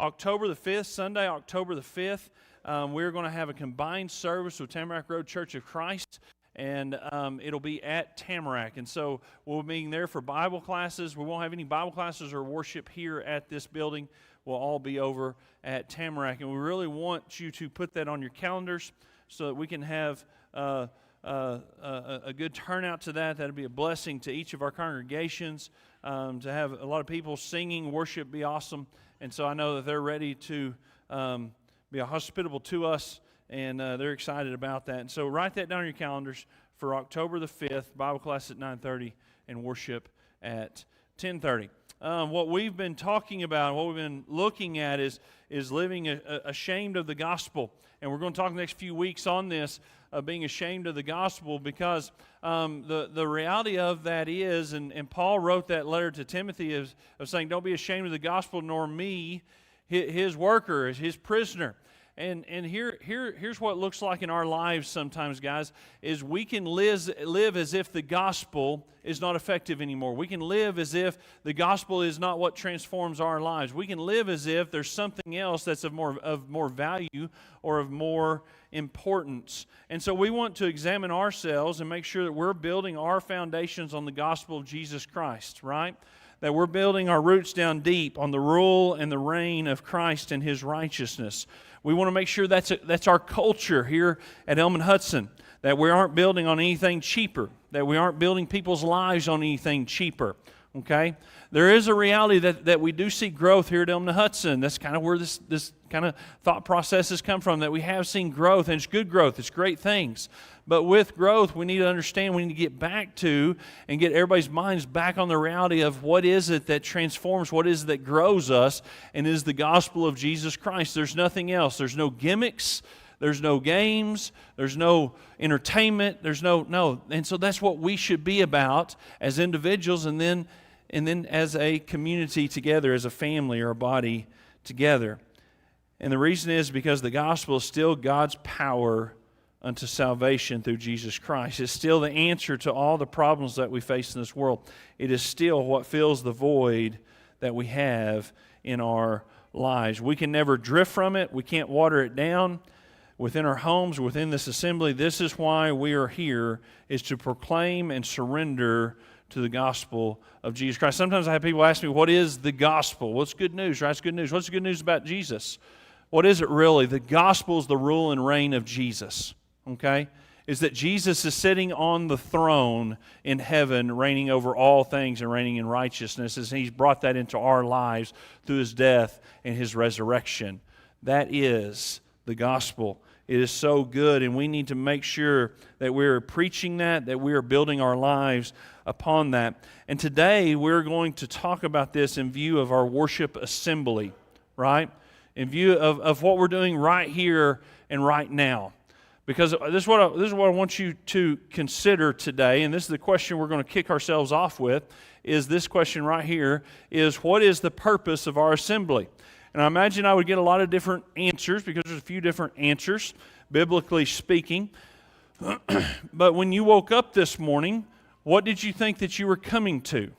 October the 5th, Sunday, October the 5th, we're going to have a combined service with Tamarack Road Church of Christ, and it'll be at Tamarack. And so we'll be there for Bible classes. We won't have any Bible classes or worship here at this building. We'll all be over at Tamarack. And we really want you to put that on your calendars so that we can have a good turnout to that. That'll be a blessing to each of our congregations. To have a lot of people singing, worship be awesome. And so I know that they're ready to be hospitable to us, and they're excited about that. And so write that down on your calendars for October the 5th, Bible class at 9:30 and worship at 10:30. What we've been talking about, what we've been looking at is living ashamed of the gospel. And we're going to talk the next few weeks on this, being ashamed of the gospel, because the reality of that is, and Paul wrote that letter to Timothy of saying, don't be ashamed of the gospel, nor me, his worker, his prisoner. And here's what it looks like in our lives sometimes, guys, is we can live as if the gospel is not effective anymore. We can live as if the gospel is not what transforms our lives. We can live as if there's something else that's of more value or of more importance. And so we want to examine ourselves and make sure that we're building our foundations on the gospel of Jesus Christ, right? That we're building our roots down deep on the rule and the reign of Christ and His righteousness. We want to make sure that's our culture here at Elm and Hudson, that we aren't building on anything cheaper, that we aren't building people's lives on anything cheaper, okay? There is a reality that we do see growth here at Elm and Hudson. That's kind of where this kind of thought processes come from, that we have seen growth, and it's good growth, it's great things. But with growth, we need to understand, we need to get back to and get everybody's minds back on the reality of what is it that transforms, what is it that grows us, and is the gospel of Jesus Christ. There's nothing else. There's no gimmicks. There's no games. There's no entertainment. There's no. And so that's what we should be about as individuals, and then as a community together, as a family or a body together. And the reason is because the gospel is still God's power unto salvation through Jesus Christ. It's still the answer to all the problems that we face in this world. It is still what fills the void that we have in our lives. We can never drift from it. We can't water it down within our homes, within this assembly. This is why we are here, is to proclaim and surrender to the gospel of Jesus Christ. Sometimes I have people ask me, what is the gospel? What's good news, right? It's good news. What's the good news about Jesus? What is it really? The gospel is the rule and reign of Jesus. Okay, is that Jesus is sitting on the throne in heaven, reigning over all things and reigning in righteousness, as He's brought that into our lives through His death and His resurrection. That is the gospel. It is so good, and we need to make sure that we're preaching that we are building our lives upon that. And today we're going to talk about this in view of our worship assembly, right? In view of what we're doing right here and right now. Because this is what I want you to consider today, and this is the question we're going to kick ourselves off with, is this question right here, is what is the purpose of our assembly? And I imagine I would get a lot of different answers, because there's a few different answers, biblically speaking. But when you woke up this morning, what did you think that you were coming to?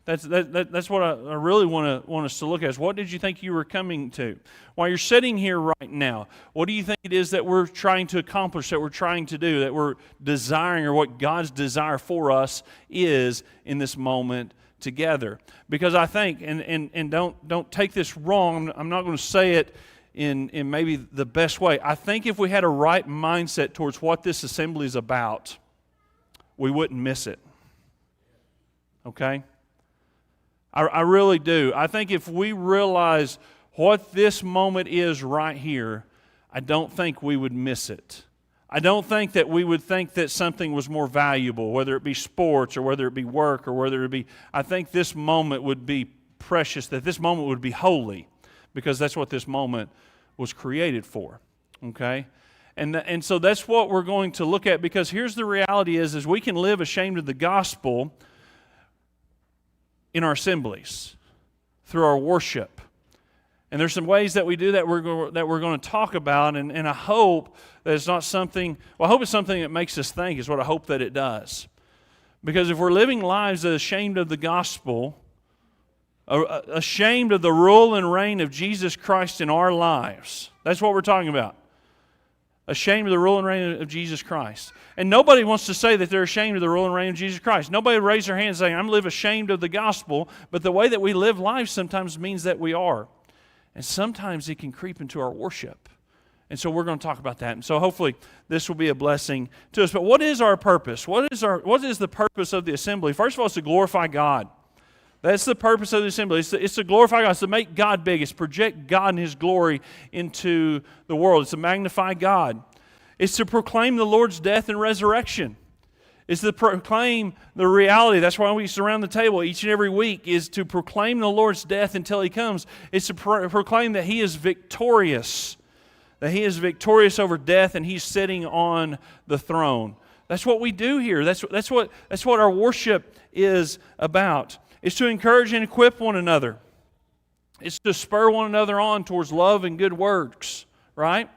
That's what I really want us to look at, is what did you think you were coming to? While you're sitting here right now, what do you think it is that we're trying to accomplish, that we're trying to do, that we're desiring, or what God's desire for us is in this moment together? Because I think, and don't take this wrong, I'm not going to say it in maybe the best way. I think if we had a right mindset towards what this assembly is about, we wouldn't miss it. Okay? I really do. I think if we realize what this moment is right here, I don't think we would miss it. I don't think that we would think that something was more valuable, whether it be sports or whether it be work or whether it be, I think this moment would be precious, that this moment would be holy, because that's what this moment was created for, okay? And so that's what we're going to look at, because here's the reality is we can live ashamed of the gospel in our assemblies, through our worship. And there's some ways that we do that we're going to talk about, and I hope that it's not something, well, I hope it's something that makes us think, is what I hope that it does. Because if we're living lives that are ashamed of the gospel, Ashamed of the rule and reign of Jesus Christ in our lives. That's what we're talking about. Ashamed of the rule and reign of Jesus Christ. And nobody wants to say that they're ashamed of the rule and reign of Jesus Christ. Nobody would raise their hand saying, I'm live ashamed of the gospel, but the way that we live life sometimes means that we are. And sometimes it can creep into our worship. And so we're going to talk about that. And so hopefully this will be a blessing to us. But what is our purpose? What is the purpose of the assembly? First of all, it's to glorify God. That's the purpose of the assembly. It's to glorify God. It's to make God big. It's to project God and His glory into the world. It's to magnify God. It's to proclaim the Lord's death and resurrection. It's to proclaim the reality. That's why we surround the table each and every week, is to proclaim the Lord's death until He comes. It's to proclaim that He is victorious. That He is victorious over death and He's sitting on the throne. That's what we do here. That's what our worship is about. It's to encourage and equip one another. It's to spur one another on towards love and good works, right?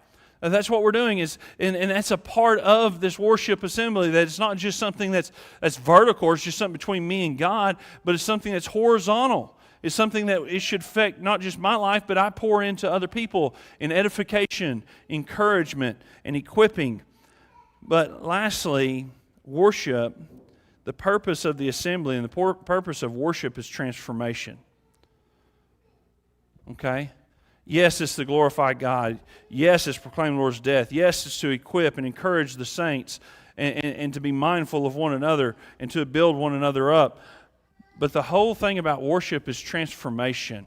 And that's what we're doing, and that's a part of this worship assembly, that it's not just something that's vertical, it's just something between me and God, but it's something that's horizontal. It's something that it should affect not just my life, but I pour into other people in edification, encouragement, and equipping. But lastly, worship. The purpose of the assembly and the purpose of worship is transformation. Okay? Yes, it's to glorify God. Yes, it's to proclaim the Lord's death. Yes, it's to equip and encourage the saints and to be mindful of one another and to build one another up. But the whole thing about worship is transformation.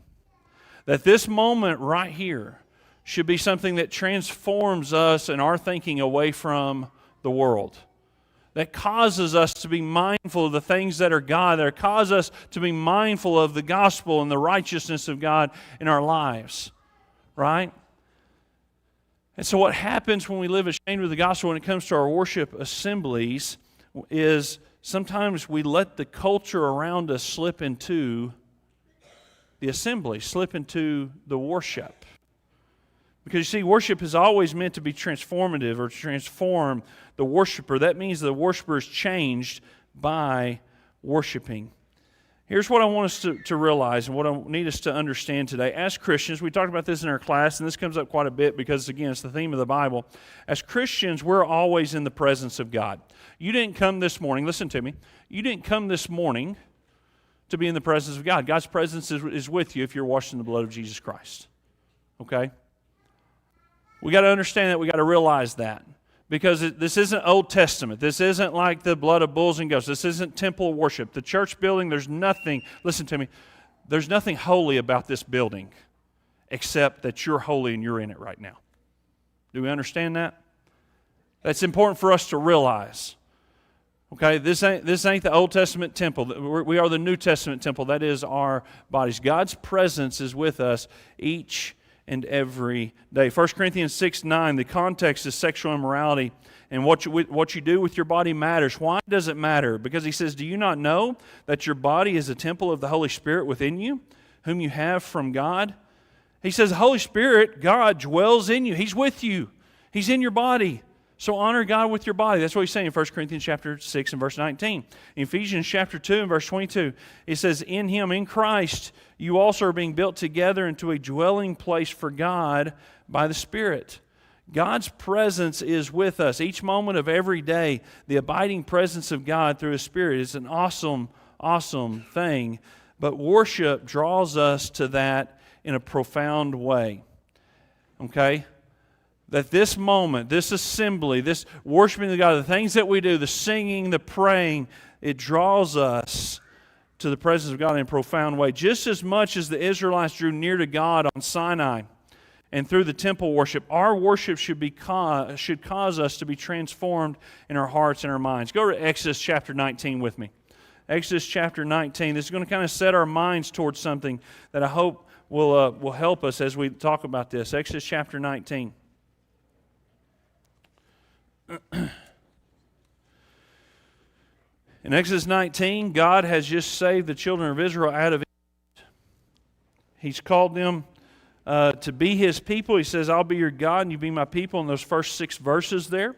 That this moment right here should be something that transforms us and our thinking away from the world. That causes us to be mindful of the things that are God, that cause us to be mindful of the gospel and the righteousness of God in our lives, right? And so what happens when we live ashamed of the gospel when it comes to our worship assemblies is sometimes we let the culture around us slip into the assembly, slip into the worship. Because you see, worship is always meant to be transformative or to transform the worshiper. That means the worshiper is changed by worshiping. Here's what I want us to realize and what I need us to understand today. As Christians, we talked about this in our class, and this comes up quite a bit because, again, it's the theme of the Bible. As Christians, we're always in the presence of God. You didn't come this morning, listen to me, you didn't come this morning to be in the presence of God. God's presence is with you if you're washed in the blood of Jesus Christ. Okay? We got to understand that. We got to realize that. Because this isn't Old Testament. This isn't like the blood of bulls and goats. This isn't temple worship. The church building, there's nothing, listen to me, there's nothing holy about this building except that you're holy and you're in it right now. Do we understand that? That's important for us to realize. Okay, this ain't the Old Testament temple. We are the New Testament temple. That is our bodies. God's presence is with us each and every day. 1 Corinthians 6:9, the context is sexual immorality, and what you do with your body matters. Why does it matter? Because he says, do you not know that your body is a temple of the Holy Spirit within you, whom you have from God? He says the Holy Spirit, God, dwells in you. He's with you. He's in your body. So honor God with your body. That's what he's saying in 1 Corinthians chapter 6 and verse 19. In Ephesians chapter 2 and verse 22, it says, in Him, in Christ, you also are being built together into a dwelling place for God by the Spirit. God's presence is with us each moment of every day. The abiding presence of God through His Spirit is an awesome, awesome thing. But worship draws us to that in a profound way. Okay? That this moment, this assembly, this worshiping of God, the things that we do, the singing, the praying, it draws us to the presence of God in a profound way. Just as much as the Israelites drew near to God on Sinai and through the temple worship, our worship should cause us to be transformed in our hearts and our minds. Go to Exodus chapter 19 with me. Exodus chapter 19. This is going to kind of set our minds towards something that I hope will help us as we talk about this. Exodus chapter 19. In Exodus 19, God has just saved the children of Israel out of Egypt. He's called them to be His people. He says, I'll be your God and you be my people, in those first 6 verses there.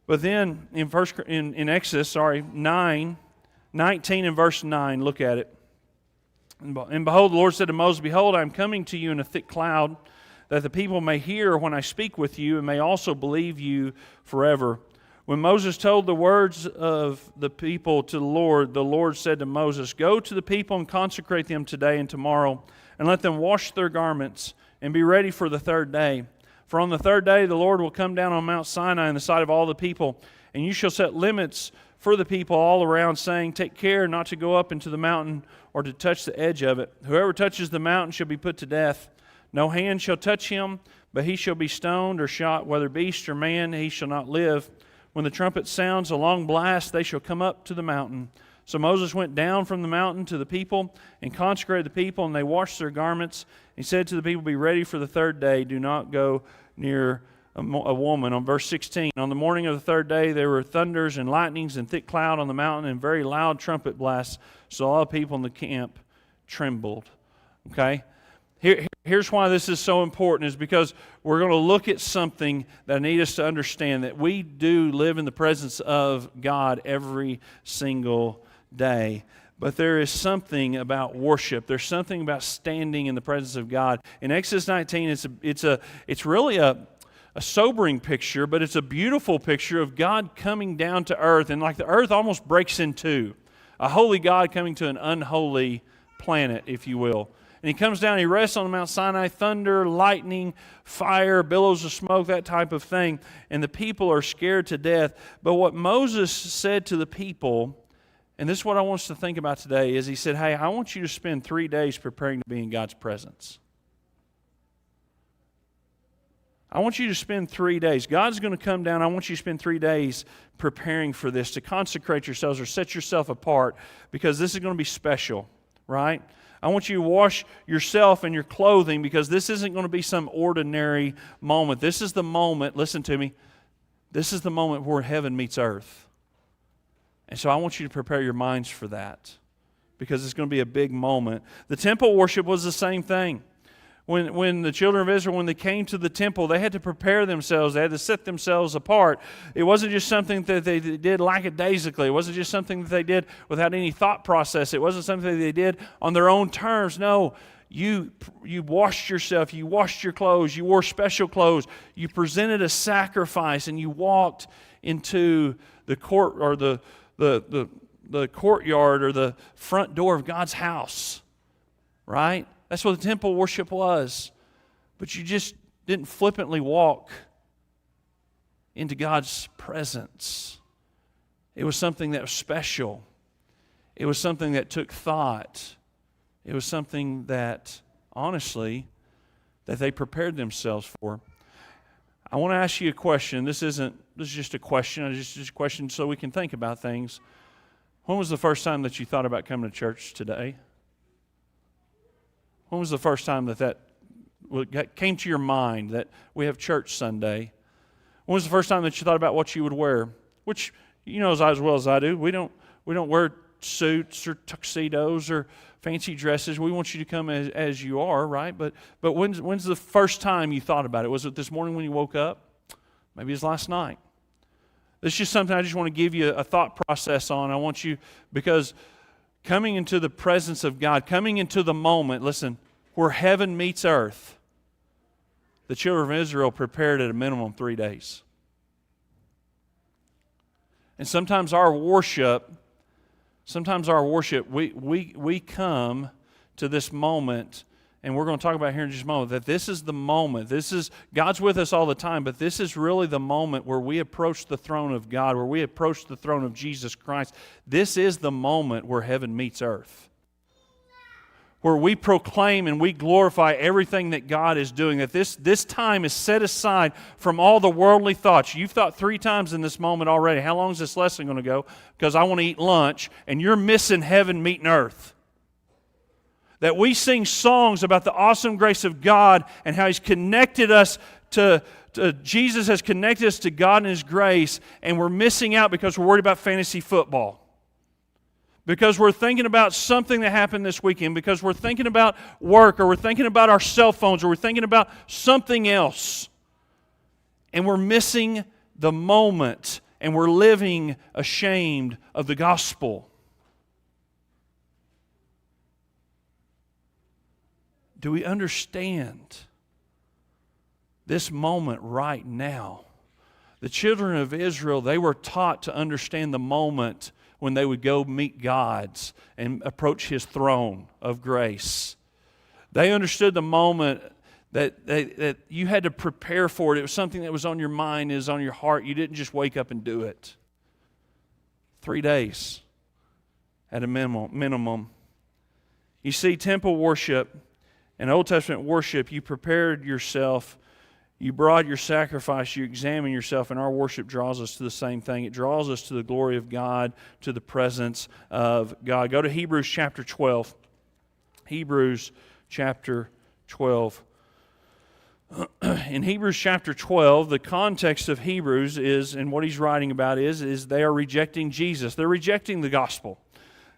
But then in Exodus, 19 and verse 9, look at it. And behold, the Lord said to Moses, Behold, I am coming to you in a thick cloud, that the people may hear when I speak with you, and may also believe you forever. When Moses told the words of the people to the Lord said to Moses, Go to the people and consecrate them today and tomorrow, and let them wash their garments, and be ready for the third day. For on the third day the Lord will come down on Mount Sinai in the sight of all the people, and you shall set limits for the people all around, saying, Take care not to go up into the mountain or to touch the edge of it. Whoever touches the mountain shall be put to death. No hand shall touch him, but he shall be stoned or shot, whether beast or man, he shall not live. When the trumpet sounds a long blast, they shall come up to the mountain. So Moses went down from the mountain to the people and consecrated the people, and they washed their garments. He said to the people, Be ready for the third day. Do not go near a woman. On verse 16, on the morning of the third day there were thunders and lightnings and thick cloud on the mountain and very loud trumpet blasts. So all the people in the camp trembled. Okay? Here's why this is so important, is because we're going to look at something that I need us to understand, that we do live in the presence of God every single day. But there is something about worship. There's something about standing in the presence of God. In Exodus 19, it's really a sobering picture, but it's a beautiful picture of God coming down to earth, and like the earth almost breaks in two. A holy God coming to an unholy planet, if you will. And He comes down, He rests on Mount Sinai, thunder, lightning, fire, billows of smoke, that type of thing. And the people are scared to death. But what Moses said to the people, and this is what I want us to think about today, is he said, Hey, I want you to spend 3 days preparing to be in God's presence. I want you to spend 3 days. God's going to come down. I want you to spend 3 days preparing for this, to consecrate yourselves or set yourself apart, because this is going to be special, right? I want you to wash yourself and your clothing, because this isn't going to be some ordinary moment. This is the moment, listen to me, this is the moment where heaven meets earth. And so I want you to prepare your minds for that, because it's going to be a big moment. The temple worship was the same thing. When the children of Israel, when they came to the temple, they had to prepare themselves. They had to set themselves apart. It wasn't just something that they did lackadaisically. It wasn't just something that they did without any thought process. It wasn't something that they did on their own terms. No, you washed yourself. You washed your clothes. You wore special clothes. You presented a sacrifice, and you walked into the court, or the courtyard, or the front door of God's house, right? That's what the temple worship was. But you just didn't flippantly walk into God's presence. It was something that was special. It was something that took thought. It was something that, honestly, that they prepared themselves for. I want to ask you a question. This is just a question. It's just a question so we can think about things. When was the first time that you thought about coming to church today? When was the first time that came to your mind, that we have church Sunday? When was the first time that you thought about what you would wear? Which, you know as well as I do, we don't wear suits or tuxedos or fancy dresses. We want you to come as you are, right? But when's the first time you thought about it? Was it this morning when you woke up? Maybe it was last night. This is just something I just want to give you a thought process on. I want you, because coming into the presence of God, coming into the moment, listen, where heaven meets earth, the children of Israel prepared at a minimum 3 days. And sometimes our worship, we come to this moment, and we're going to talk about here in just a moment, that this is the moment. God's with us all the time, but this is really the moment where we approach the throne of God, where we approach the throne of Jesus Christ. This is the moment where heaven meets earth, where we proclaim and we glorify everything that God is doing, that this time is set aside from all the worldly thoughts. You've thought 3 times in this moment already, how long is this lesson going to go? Because I want to eat lunch, and you're missing heaven meeting earth. That we sing songs about the awesome grace of God and how He's connected us to Jesus has connected us to God and His grace, and we're missing out because we're worried about fantasy football. Because we're thinking about something that happened this weekend, because we're thinking about work, or we're thinking about our cell phones, or we're thinking about something else. And we're missing the moment, and we're living ashamed of the gospel. do we understand this moment right now? The children of Israel, they were taught to understand the moment when they would go meet God and approach His throne of grace. They understood the moment that you had to prepare for it. It was something that was on your mind, it was on your heart. You didn't just wake up and do it. 3 days at a minimum. You see, temple worship and Old Testament worship, you prepared yourself, you brought your sacrifice, you examine yourself, and our worship draws us to the same thing. It draws us to the glory of God, to the presence of God. Go to Hebrews chapter 12. Hebrews chapter 12. In Hebrews chapter 12, the context of Hebrews is, and what he's writing about is they are rejecting Jesus. They're rejecting the gospel.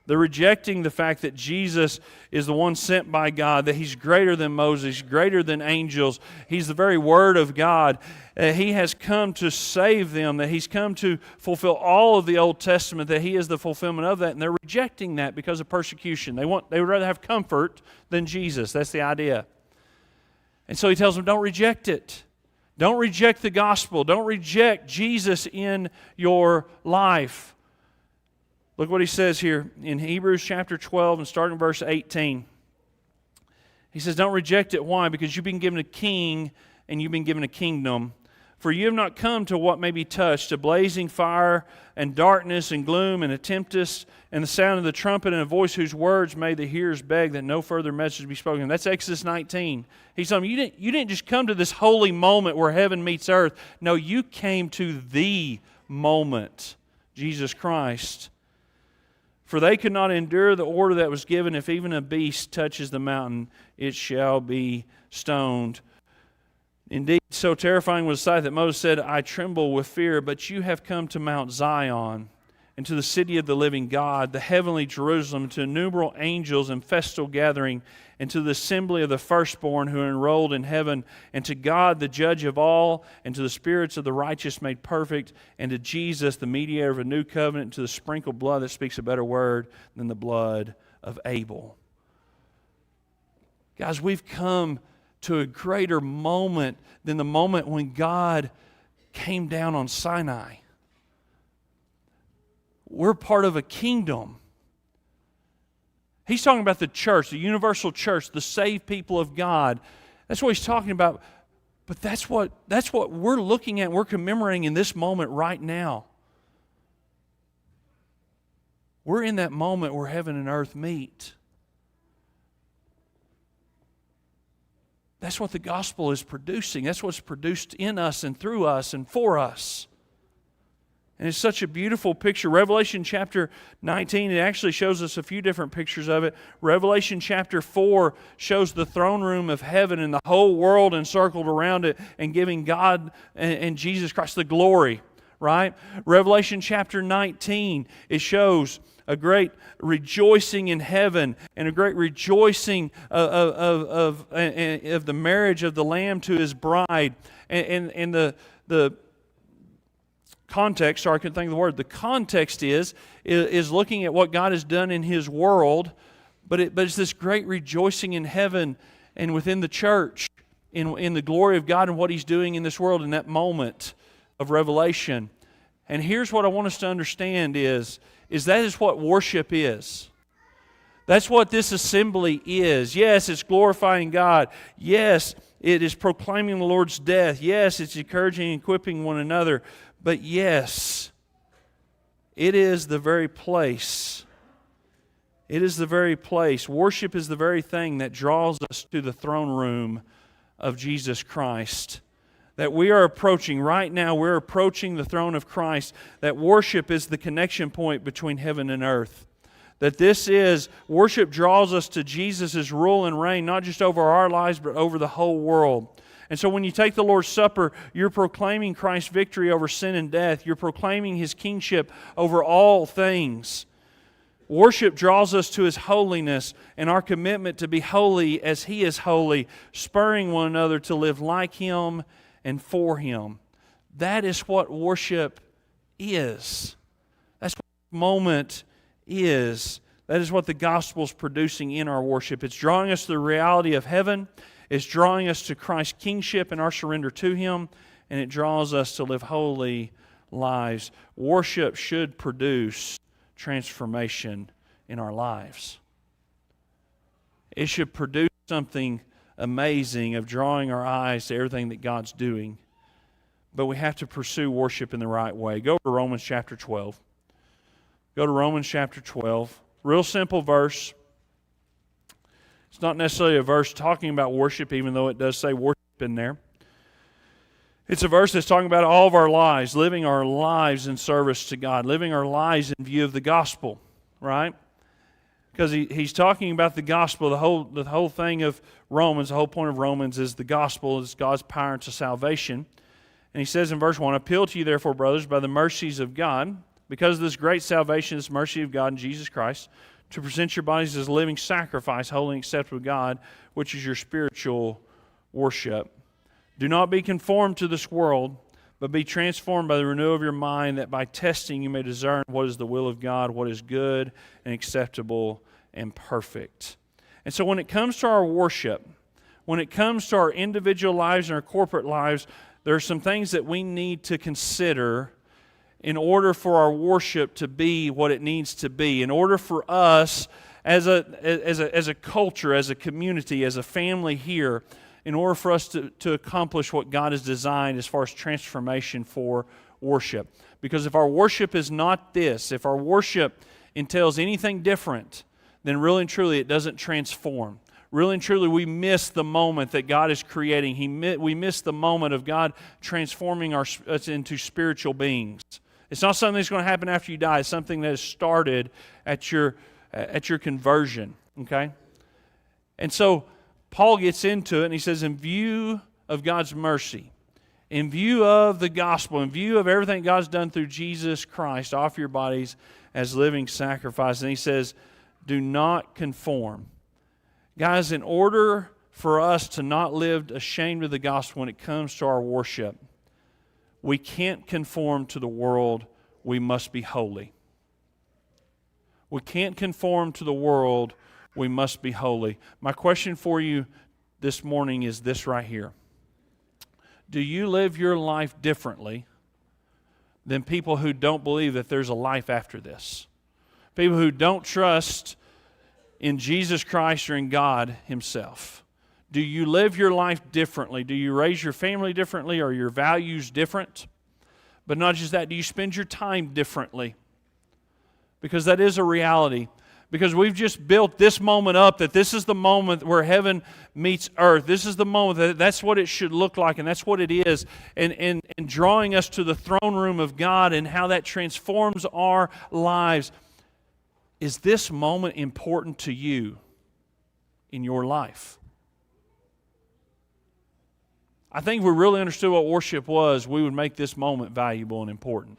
They're rejecting the fact that Jesus is the one sent by God, that He's greater than Moses, greater than angels. He's the very Word of God. He has come to save them, that He's come to fulfill all of the Old Testament, that He is the fulfillment of that. And they're rejecting that because of persecution. They would rather have comfort than Jesus. That's the idea. And so He tells them, don't reject it. Don't reject the gospel. Don't reject Jesus in your life. Look what he says here in Hebrews chapter 12 and starting verse 18. He says, don't reject it. Why? Because you've been given a king and you've been given a kingdom. For you have not come to what may be touched, a blazing fire and darkness and gloom and a tempest and the sound of the trumpet and a voice whose words made the hearers beg that no further message be spoken. That's Exodus 19. He's telling them, you didn't just come to this holy moment where heaven meets earth. No, you came to the moment, Jesus Christ. For they could not endure the order that was given, if even a beast touches the mountain, it shall be stoned. Indeed, so terrifying was the sight that Moses said, I tremble with fear, but you have come to Mount Zion, and to the city of the living God, the heavenly Jerusalem, to innumerable angels in festal gathering, and to the assembly of the firstborn who are enrolled in heaven, and to God, the judge of all, and to the spirits of the righteous made perfect, and to Jesus, the mediator of a new covenant, and to the sprinkled blood that speaks a better word than the blood of Abel. Guys, we've come to a greater moment than the moment when God came down on Sinai. We're part of a kingdom. He's talking about the church, the universal church, the saved people of God. That's what he's talking about. But that's what we're looking at, we're commemorating in this moment right now. We're in that moment where heaven and earth meet. That's what the gospel is producing. That's what's produced in us and through us and for us. And it's such a beautiful picture. Revelation chapter 19, it actually shows us a few different pictures of it. Revelation chapter 4 shows the throne room of heaven and the whole world encircled around it and giving God and Jesus Christ the glory, right? Revelation chapter 19, it shows a great rejoicing in heaven and a great rejoicing of the marriage of the Lamb to His bride. And the context, sorry, I couldn't think of the word. The context is looking at what God has done in His world, but it's this great rejoicing in heaven and within the church in the glory of God and what He's doing in this world in that moment of revelation. And here's what I want us to understand is that is what worship is. That's what this assembly is. Yes, it's glorifying God. Yes, it is proclaiming the Lord's death. Yes, it's encouraging and equipping one another. But yes, it is the very place. It is the very place. Worship is the very thing that draws us to the throne room of Jesus Christ. That we are approaching right now, we're approaching the throne of Christ. That worship is the connection point between heaven and earth. That worship draws us to Jesus' rule and reign, not just over our lives, but over the whole world. And so when you take the Lord's Supper, you're proclaiming Christ's victory over sin and death. You're proclaiming His kingship over all things. Worship draws us to His holiness and our commitment to be holy as He is holy, spurring one another to live like Him and for Him. That is what worship is. That's what the moment is. That is what the gospel is producing in our worship. It's drawing us to the reality of heaven. It's drawing us to Christ's kingship and our surrender to Him. And it draws us to live holy lives. Worship should produce transformation in our lives. It should produce something amazing of drawing our eyes to everything that God's doing. But we have to pursue worship in the right way. Go to Romans chapter 12. Go to Romans chapter 12. Real simple verse. It's not necessarily a verse talking about worship, even though it does say worship in there. It's a verse that's talking about all of our lives, living our lives in service to God, living our lives in view of the gospel, right? Because he's talking about the gospel. The whole thing of Romans, the whole point of Romans is the gospel is God's power unto salvation. And he says in verse 1, appeal to you therefore, brothers, by the mercies of God, because of this great salvation, this mercy of God in Jesus Christ, to present your bodies as a living sacrifice, holy and acceptable to God, which is your spiritual worship. Do not be conformed to this world, but be transformed by the renewal of your mind, that by testing you may discern what is the will of God, what is good and acceptable and perfect. And so when it comes to our worship, when it comes to our individual lives and our corporate lives, there are some things that we need to consider in order for our worship to be what it needs to be, in order for us as a culture, as a community, as a family here, in order for us to accomplish what God has designed as far as transformation for worship. Because if our worship is not this, if our worship entails anything different, then really and truly it doesn't transform. Really and truly we miss the moment that God is creating. We miss the moment of God transforming us into spiritual beings. It's not something that's going to happen after you die. It's something that has started at your conversion, okay? And so Paul gets into it, and he says, in view of God's mercy, in view of the gospel, in view of everything God's done through Jesus Christ, offer your bodies as living sacrifice. And he says, do not conform. Guys, in order for us to not live ashamed of the gospel when it comes to our worship, we can't conform to the world. We must be holy. We can't conform to the world. We must be holy. My question for you this morning is this right here. Do you live your life differently than people who don't believe that there's a life after this? People who don't trust in Jesus Christ or in God Himself. Do you live your life differently? Do you raise your family differently? Are your values different? But not just that, do you spend your time differently? Because that is a reality. Because we've just built this moment up, that this is the moment where heaven meets earth. This is the moment that's what it should look like, and that's what it is. And drawing us to the throne room of God and how that transforms our lives. Is this moment important to you in your life? I think if we really understood what worship was, we would make this moment valuable and important.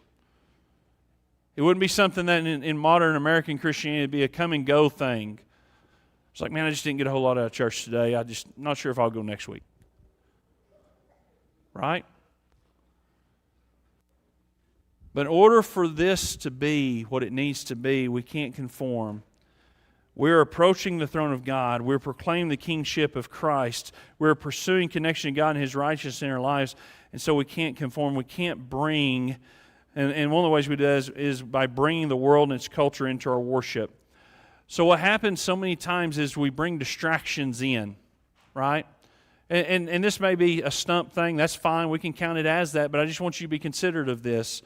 It wouldn't be something that in modern American Christianity would be a come and go thing. It's like, man, I just didn't get a whole lot out of church today. I'm not sure if I'll go next week. Right? But in order for this to be what it needs to be, we can't conform. We're approaching the throne of God. We're proclaiming the kingship of Christ. We're pursuing connection to God and His righteousness in our lives. And so we can't conform. We can't bring, and one of the ways we do that is by bringing the world and its culture into our worship. So what happens so many times is we bring distractions in, right? And this may be a stump thing. That's fine. We can count it as that. But I just want you to be considerate of this.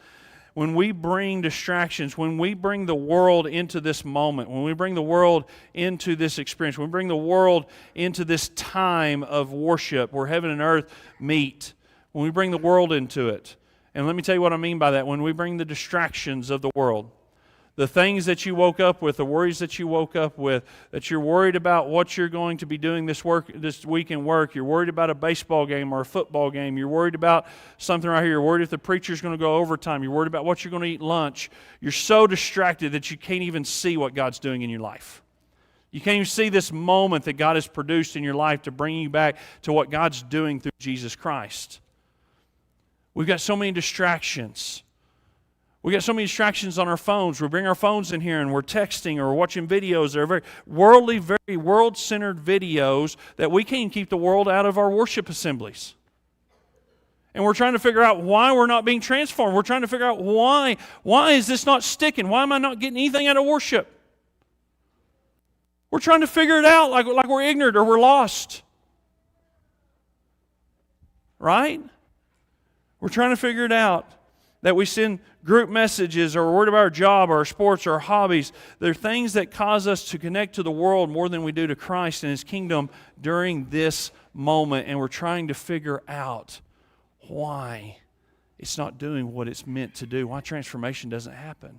When we bring distractions, when we bring the world into this moment, when we bring the world into this experience, when we bring the world into this time of worship where heaven and earth meet, when we bring the world into it, and let me tell you what I mean by that, when we bring the distractions of the world, the things that you woke up with, the worries that you woke up with, that you're worried about what you're going to be doing this week in work, you're worried about a baseball game or a football game, you're worried about something right here, you're worried if the preacher's going to go overtime, you're worried about what you're going to eat lunch. You're so distracted that you can't even see what God's doing in your life. You can't even see this moment that God has produced in your life to bring you back to what God's doing through Jesus Christ. We've got so many distractions. We got so many distractions on our phones. We bring our phones in here and we're texting or we're watching videos that are very worldly, very world-centered videos that we can't keep the world out of our worship assemblies. And we're trying to figure out why we're not being transformed. We're trying to figure out why. Why is this not sticking? Why am I not getting anything out of worship? We're trying to figure it out like we're ignorant or we're lost. Right? We're trying to figure it out. That we send group messages or we're worried about our job or our sports or our hobbies. They're things that cause us to connect to the world more than we do to Christ and His kingdom during this moment. And we're trying to figure out why it's not doing what it's meant to do, why transformation doesn't happen.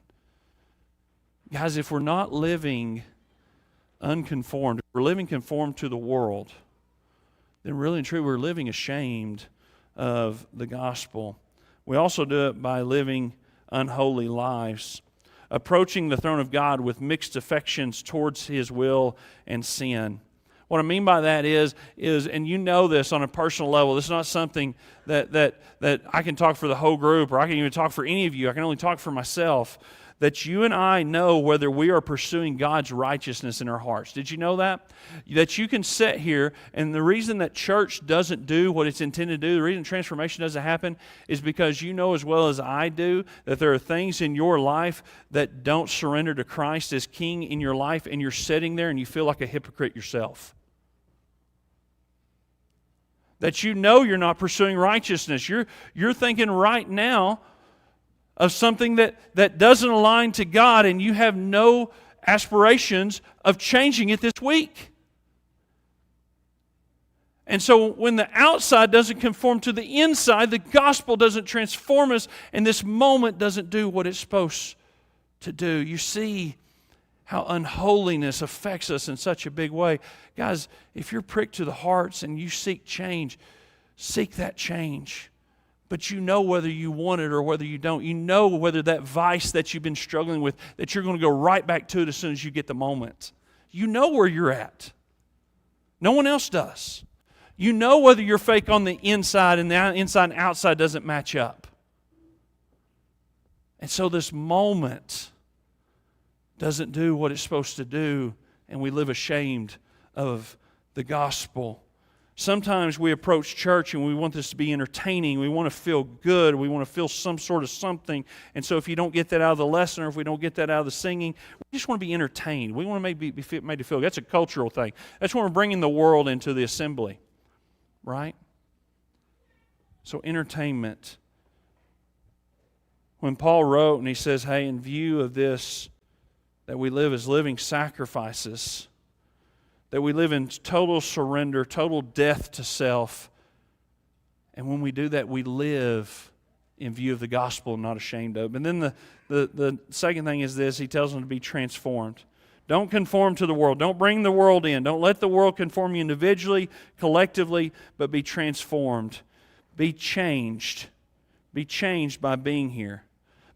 Guys, if we're not living unconformed, if we're living conformed to the world, then really and truly we're living ashamed of the gospel. We also do it by living unholy lives, approaching the throne of God with mixed affections towards His will and sin. What I mean by that is, and you know this on a personal level, this is not something that I can talk for the whole group or I can even talk for any of you. I can only talk for myself. That you and I know whether we are pursuing God's righteousness in our hearts. Did you know that? That you can sit here, and the reason that church doesn't do what it's intended to do, the reason transformation doesn't happen, is because you know as well as I do that there are things in your life that don't surrender to Christ as King in your life, and you're sitting there and you feel like a hypocrite yourself. That you know you're not pursuing righteousness. You're thinking right now of something that doesn't align to God, and you have no aspirations of changing it this week. And so when the outside doesn't conform to the inside, the gospel doesn't transform us, and this moment doesn't do what it's supposed to do. You see how unholiness affects us in such a big way. Guys, if you're pricked to the hearts and you seek change, seek that change. But you know whether you want it or whether you don't. You know whether that vice that you've been struggling with, that you're going to go right back to it as soon as you get the moment. You know where you're at. No one else does. You know whether you're fake on the inside and the inside and outside doesn't match up. And so this moment doesn't do what it's supposed to do, and we live ashamed of the gospel. Sometimes we approach church and we want this to be entertaining. We want to feel good. We want to feel some sort of something. And so if you don't get that out of the lesson or if we don't get that out of the singing, we just want to be entertained. We want to be made to feel good. That's a cultural thing. That's when we're bringing the world into the assembly, right? So entertainment. When Paul wrote and he says, hey, in view of this, that we live as living sacrifices, that we live in total surrender, total death to self. And when we do that, we live in view of the gospel and not ashamed of it. And then the second thing is this, he tells them to be transformed. Don't conform to the world. Don't bring the world in. Don't let the world conform you individually, collectively, but be transformed. Be changed. Be changed by being here.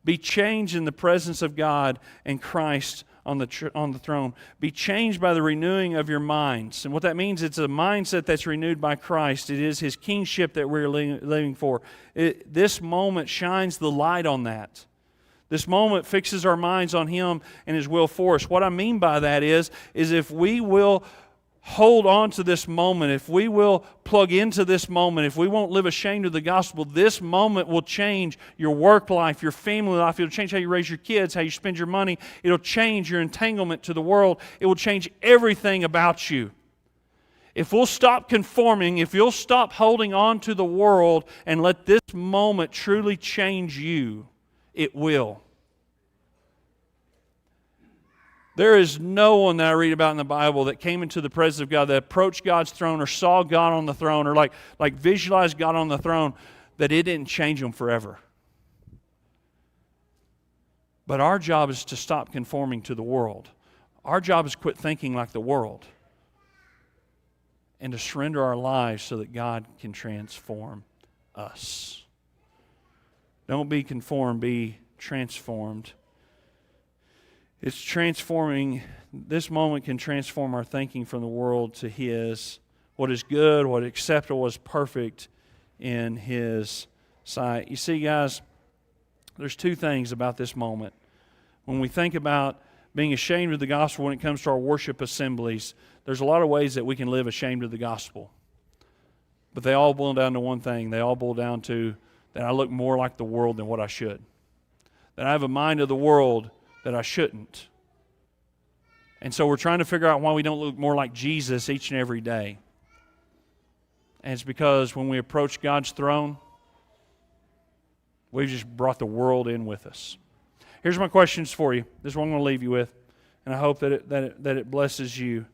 Be changed in the presence of God and Christ on the throne. Be changed by the renewing of your minds. And what that means, it's a mindset that's renewed by Christ. It is His kingship that we're living for. This moment shines the light on that. This moment fixes our minds on Him and His will for us. What I mean by that is if we will hold on to this moment, if we will plug into this moment, if we won't live ashamed of the gospel, this moment will change your work life, your family life. It'll change how you raise your kids, how you spend your money. It'll change your entanglement to the world. It will change everything about you. If we'll stop conforming, if you'll stop holding on to the world and let this moment truly change you, it will. There is no one that I read about in the Bible that came into the presence of God, that approached God's throne or saw God on the throne or like visualized God on the throne, that it didn't change them forever. But our job is to stop conforming to the world. Our job is to quit thinking like the world and to surrender our lives so that God can transform us. Don't be conformed, be transformed. It's transforming, this moment can transform our thinking from the world to His. What is good, what is acceptable, what is perfect in His sight. You see, guys, There's two things about this moment. When we think about being ashamed of the gospel when it comes to our worship assemblies, there's a lot of ways that we can live ashamed of the gospel. But they all boil down to one thing. They all boil down to that I look more like the world than what I should. That I have a mind of the world that I shouldn't. And so we're trying to figure out why we don't look more like Jesus each and every day. And it's because when we approach God's throne, we've just brought the world in with us. Here's my questions for you. This is what I'm going to leave you with, and I hope that it blesses you.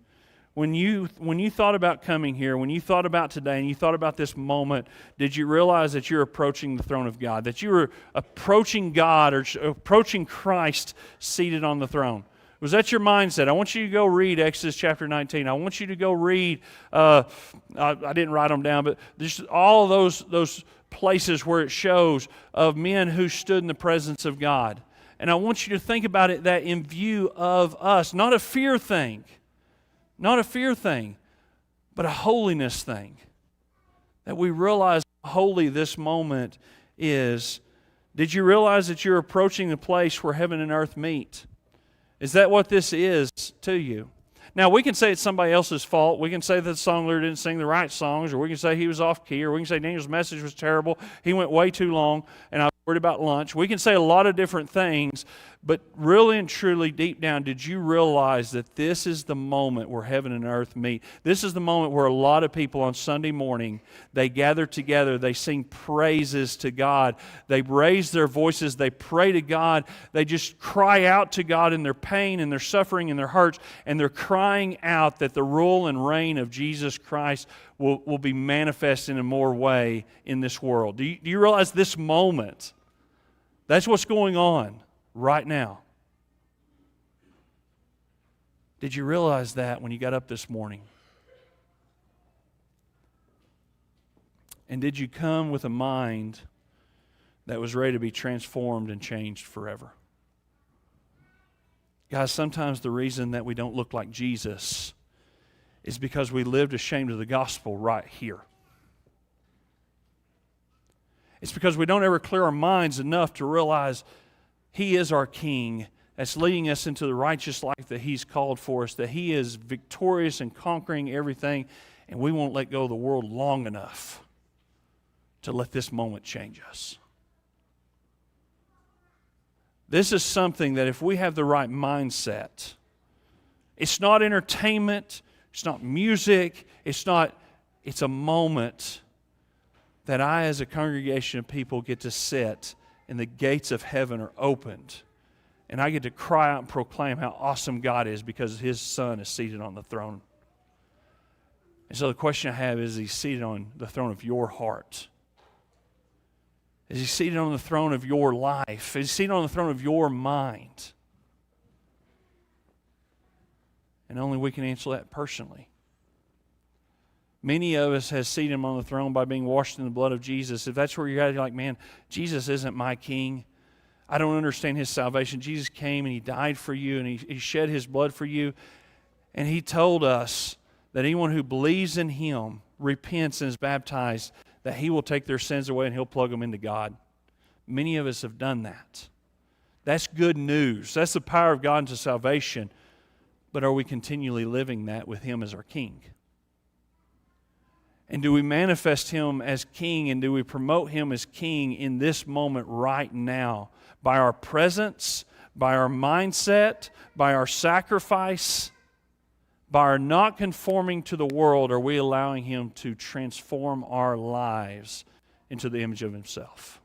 When you thought about coming here, when you thought about today, and you thought about this moment, did you realize that you're approaching the throne of God, that you were approaching God or approaching Christ seated on the throne? Was that your mindset? I want you to go read Exodus chapter 19. I want you to go read, I didn't write them down, but just all those places where it shows of men who stood in the presence of God. And I want you to think about it that in view of us, not a fear thing, but a holiness thing. That we realize how holy this moment is. Did you realize that you're approaching the place where heaven and earth meet? Is that what this is to you? Now, we can say it's somebody else's fault. We can say that the song leader didn't sing the right songs, or we can say he was off key, or we can say Daniel's message was terrible. He went way too long, and I was worried about lunch. We can say a lot of different things, but really and truly, deep down, did you realize that this is the moment where heaven and earth meet? This is the moment where a lot of people on Sunday morning, they gather together, they sing praises to God, they raise their voices, they pray to God, they just cry out to God in their pain and their suffering and their hurts, and they're crying out that the rule and reign of Jesus Christ will be manifest in a more way in this world. Do you realize this moment? That's what's going on right now. Did you realize that when you got up this morning? And did you come with a mind that was ready to be transformed and changed forever? Guys, sometimes the reason that we don't look like Jesus is because we lived ashamed of the gospel right here. It's because we don't ever clear our minds enough to realize He is our King that's leading us into the righteous life that He's called for us, that He is victorious and conquering everything, and we won't let go of the world long enough to let this moment change us. This is something that if we have the right mindset, it's not entertainment, it's not music, it's a moment that I, as a congregation of people, get to sit and the gates of heaven are opened. And I get to cry out and proclaim how awesome God is because His Son is seated on the throne. And so the question I have is He seated on the throne of your heart? Is He seated on the throne of your life? Is He seated on the throne of your mind? And only we can answer that personally. Many of us have seated Him on the throne by being washed in the blood of Jesus. If that's where you're at, you're like, man, Jesus isn't my King. I don't understand His salvation. Jesus came and He died for you and He shed His blood for you. And He told us that anyone who believes in Him, repents and is baptized, that He will take their sins away and He'll plug them into God. Many of us have done that. That's good news. That's the power of God into salvation. But are we continually living that with Him as our King? And do we manifest Him as King, and do we promote Him as King in this moment right now? By our presence, by our mindset, by our sacrifice, by our not conforming to the world, are we allowing Him to transform our lives into the image of Himself?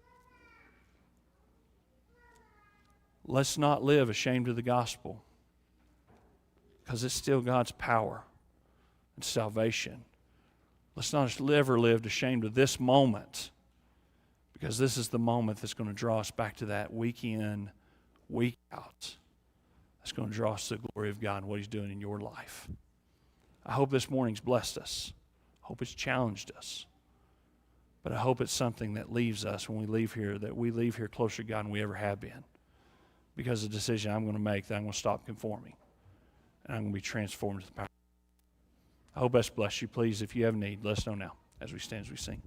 Let's not live ashamed of the gospel, because it's still God's power and salvation. Let's not ever live ashamed of this moment, because this is the moment that's going to draw us back to that week in, week out. That's going to draw us to the glory of God and what He's doing in your life. I hope this morning's blessed us. I hope it's challenged us. But I hope it's something that leaves us when we leave here, that we leave here closer to God than we ever have been, because of the decision I'm going to make that I'm going to stop conforming and I'm going to be transformed to the power. I hope that's blessed you. Please, if you have need, let us know now as we stand, as we sing.